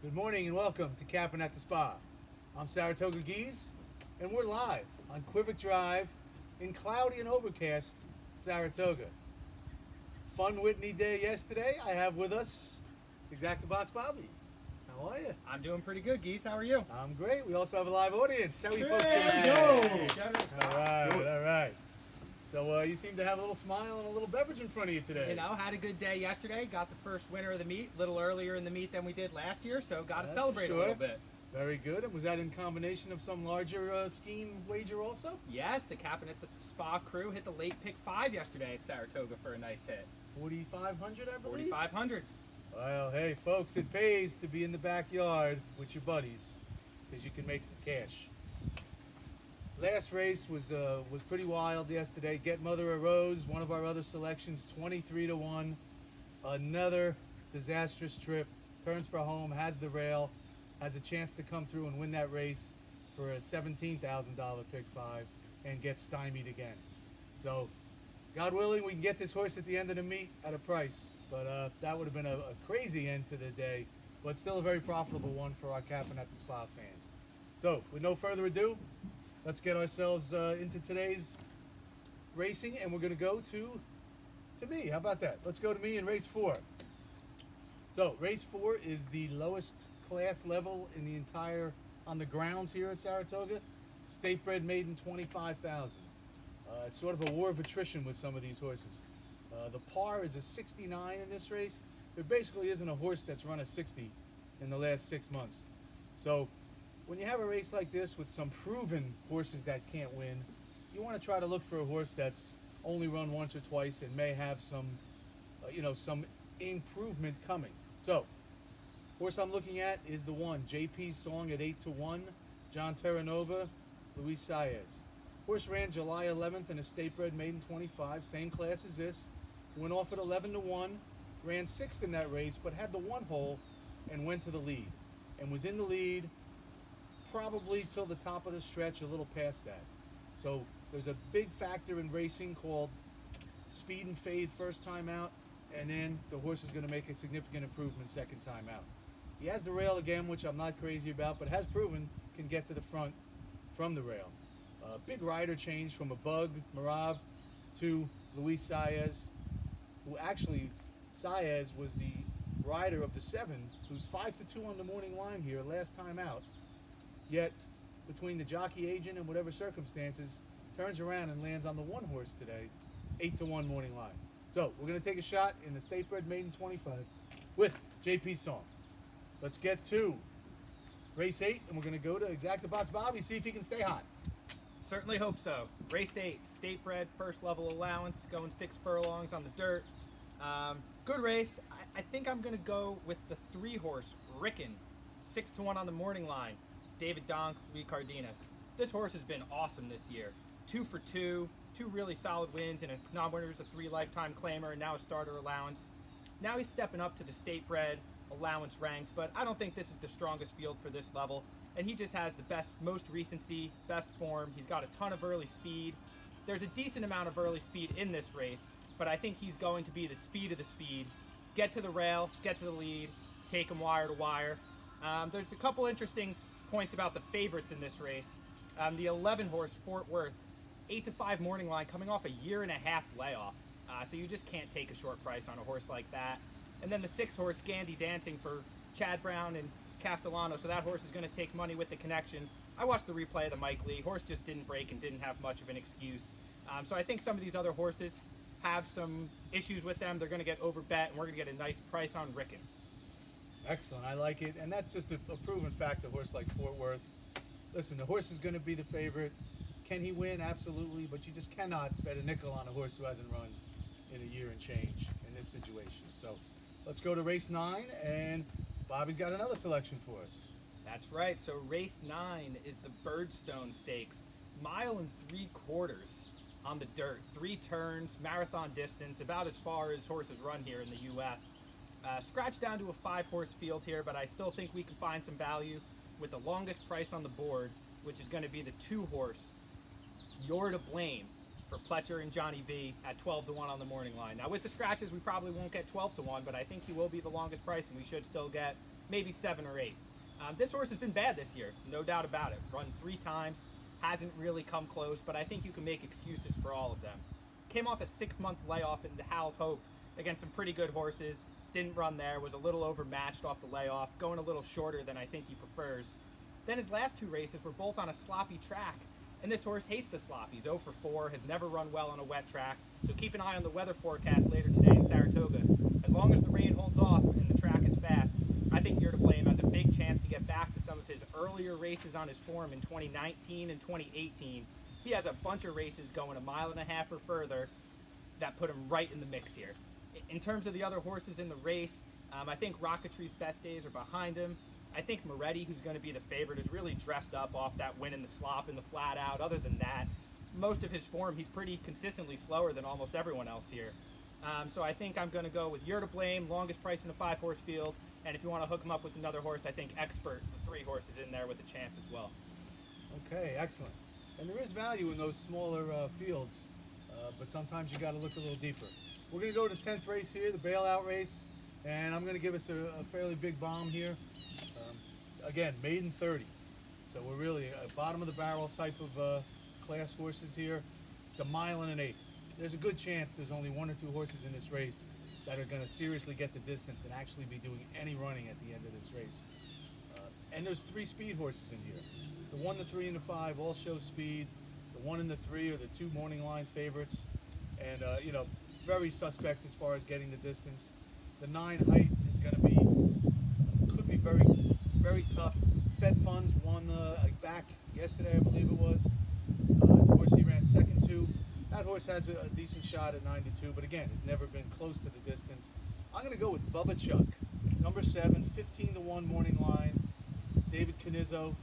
Good morning and welcome to Cappin at the Spa. I'm Saratoga Geeze, and we're live on Quivik Drive in cloudy and overcast Saratoga. Fun Whitney Day yesterday. I have with us Exacta Box Bobby. How are you? I'm doing pretty good, Geese. How are you? I'm great. We also have a live audience. How are you folks doing? Hey, All right, all right. So you seem to have a little smile and a little beverage in front of you today. You know, had a good day yesterday. Got the first winner of the meet a little earlier in the meet than we did last year, so got to celebrate a little bit. Very good. And was that in combination of some larger scheme wager also? Yes, the Cappin at the Spa crew hit the late pick 5 yesterday at Saratoga for a nice hit. 4,500, I believe? 4,500. Well, hey, folks, it pays to be in the backyard with your buddies because you can make some cash. Last race was pretty wild yesterday. Get Mother a Rose, one of our other selections, 23-1. Another disastrous trip. Turns for home, has the rail, has a chance to come through and win that race for a $17,000 pick 5 and gets stymied again. So, God willing, we can get this horse at the end of the meet at a price. But that would have been a crazy end to the day, but still a very profitable one for our Cappin at the Spa fans. So, with no further ado, let's get ourselves into today's racing, and we're going to go to me. How about that? Let's go to me in race 4. So, race 4 is the lowest class level in the entire, on the grounds here at Saratoga. State bred maiden, 25,000. It's sort of a war of attrition with some of these horses. The par is a 69 in this race. There basically isn't a horse that's run a 60 in the last 6 months. So when you have a race like this with some proven horses that can't win, you want to try to look for a horse that's only run once or twice and may have some, some improvement coming. So, horse I'm looking at is the one, JP's Song at 8-1, John Terranova, Luis Saez. Horse ran July 11th in a state bred maiden 25, same class as this. Went off at 11-1, ran 6th in that race, but had the one hole and went to the lead. And was in the lead probably till the top of the stretch, a little past that. So there's a big factor in racing called speed and fade first time out, and then the horse is going to make a significant improvement second time out. He has the rail again, which I'm not crazy about, but has proven can get to the front from the rail. Big rider change from a Bug, Marav, to Luis Saez, who actually, Saez was the rider of the 7, who's 5-2 on the morning line here last time out. Yet, between the jockey agent and whatever circumstances, turns around and lands on the one horse today, 8-1 morning line. So, we're going to take a shot in the State Bred Maiden 25 with JP Song. Let's get to race 8, and we're going to go to Exacta Box Bobby, see if he can stay hot. Certainly hope so. Race 8, state bred, first level allowance, going 6 furlongs on the dirt. Good race. I think I'm going to go with the 3 horse, Ricken, 6-1 on the morning line. David Donk, Lee Cardenas. This horse has been awesome this year. 2 for 2, 2 really solid wins, and a non-winners, a 3 lifetime claimer, and now a starter allowance. Now he's stepping up to the state bred allowance ranks, but I don't think this is the strongest field for this level. And he just has the best, most recency, best form. He's got a ton of early speed. There's a decent amount of early speed in this race, but I think he's going to be the speed of the speed. Get to the rail, get to the lead, take him wire to wire. There's a couple interesting points about the favorites in this race. The 11 horse, Fort Worth, 8-5 morning line, coming off a 1.5 year layoff. So you just can't take a short price on a horse like that. And then the 6 horse, Gandy Dancing, for Chad Brown and Castellano, so that horse is going to take money with the connections. I watched the replay of the Mike Lee. Horse just didn't break and didn't have much of an excuse. So I think some of these other horses have some issues with them. They're going to get overbet, and we're going to get a nice price on Ricken. Excellent, I like it, and that's just a proven fact, a horse like Fort Worth. Listen, the horse is going to be the favorite. Can he win? Absolutely, but you just cannot bet a nickel on a horse who hasn't run in a year and change in this situation. So let's go to race 9, and Bobby's got another selection for us. That's right. So race 9 is the Birdstone Stakes. 1 3/4 on the dirt. 3 turns, marathon distance, about as far as horses run here in the U.S. Scratch down to a 5 horse field here, but I still think we can find some value with the longest price on the board, which is going to be the 2 horse, You're to Blame, for Pletcher and Johnny V at 12-1 on the morning line. Now with the scratches, we probably won't get 12-1, but I think he will be the longest price, and we should still get maybe 7 or 8. This horse has been bad this year, no doubt about it. Run 3 times, hasn't really come close, but I think you can make excuses for all of them. Came off a 6-month layoff in the Hal Hope against some pretty good horses. Didn't run there, was a little overmatched off the layoff, going a little shorter than I think he prefers. Then his last 2 races were both on a sloppy track, and this horse hates the slop. He's 0 for 4, has never run well on a wet track, so keep an eye on the weather forecast later today in Saratoga. As long as the rain holds off and the track is fast, I think You're to Blame has a big chance to get back to some of his earlier races on his form in 2019 and 2018. He has a bunch of races going 1.5 miles or further that put him right in the mix here. In terms of the other horses in the race, I think Rocketry's best days are behind him. I think Moretti, who's going to be the favorite, is really dressed up off that win in the slop and the flat out. Other than that, most of his form, he's pretty consistently slower than almost everyone else here. So I think I'm going to go with You're to Blame, longest price in the 5-horse field. And if you want to hook him up with another horse, I think Expert, the 3 horses in there with a chance as well. Okay, excellent. And there is value in those smaller fields, but sometimes you got to look a little deeper. We're going to go to the 10th race here, the bailout race, and I'm going to give us a fairly big bomb here. Again, maiden 30. So we're really a bottom of the barrel type of class horses here. It's 1.1 1/8. There's a good chance there's only 1 or 2 horses in this race that are going to seriously get the distance and actually be doing any running at the end of this race. And there's 3 speed horses in here. The 1, the 3, and the 5 all show speed. The 1 and the 3 are the 2 morning line favorites, and you know, very suspect as far as getting the distance. The 9 height is going to be could be very tough. Fed Funds won back yesterday, I believe it was. The horse he ran second to. That horse has a decent shot at 9 to 2, but again, has never been close to the distance. I'm going to go with Bubba Chuck, number 7, 15 to 1 morning line. David Canizzo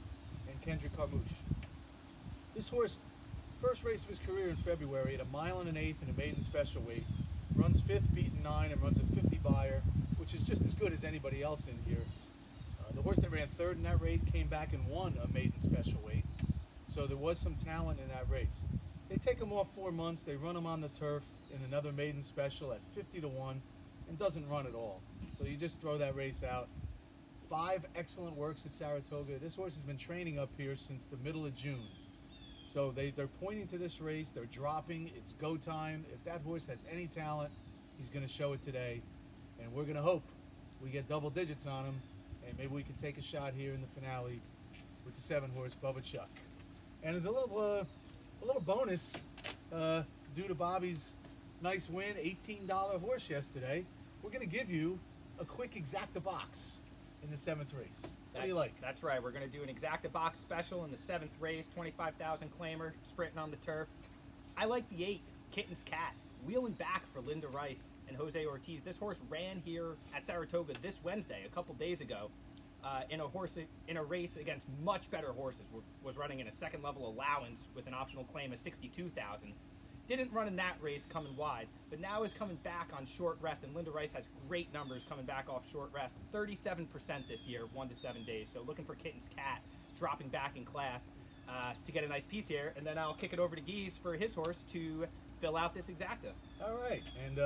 and Kendrick Carmouche. This horse, first race of his career in February at 1.1 1/8 in a maiden special weight. Runs 5th, beaten 9, and runs a 50 buyer, which is just as good as anybody else in here. The horse that ran 3rd in that race came back and won a maiden special weight. So there was some talent in that race. They take him off 4 months, they run him on the turf in another maiden special at 50 to 1 and doesn't run at all. So you just throw that race out. 5 excellent works at Saratoga. This horse has been training up here since the middle of June. So they're pointing to this race, they're dropping, it's go time. If that horse has any talent, he's going to show it today. And we're going to hope we get double digits on him, and maybe we can take a shot here in the finale with the 7-horse Bubba Chuck. And there's a little bonus due to Bobby's nice win, $18 horse yesterday. We're going to give you a quick exacta box in the 7th race. What do you like? That's right. We're going to do an exacta box special in the 7th race, 25,000 claimer, sprinting on the turf. I like the 8, Kitten's Cat, wheeling back for Linda Rice and Jose Ortiz. This horse ran here at Saratoga this Wednesday, a couple days ago, in a race against much better horses. Was running in a 2nd level allowance with an optional claim of 62,000. Didn't run in that race coming wide, but now is coming back on short rest, and Linda Rice has great numbers coming back off short rest. 37% this year, 1 to 7 days. So looking for Kitten's Cat dropping back in class to get a nice piece here, and then I'll kick it over to Geeze for his horse to fill out this exacta. All right, and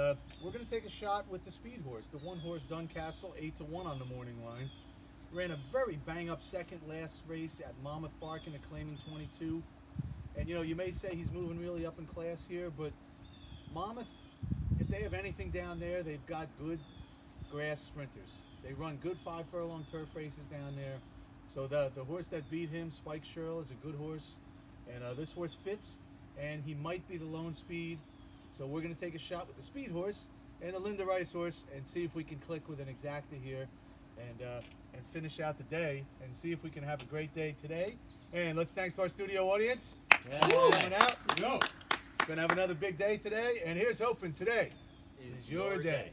we're going to take a shot with the speed horse, the 1-horse Duncastle, 8 to 1 on the morning line. Ran a very bang-up second last race at Monmouth Park in a claiming 22. And you know, you may say he's moving really up in class here, but Monmouth, if they have anything down there, they've got good grass sprinters. They run good 5-furlong turf races down there. So the horse that beat him, Spike Sherrill, is a good horse. And this horse fits, and he might be the lone speed. So we're going to take a shot with the speed horse and the Linda Rice horse and see if we can click with an exacta here and finish out the day and see if we can have a great day today. And let's thanks to our studio audience. Coming out. Go. Gonna have another big day today, and here's hoping today is your day.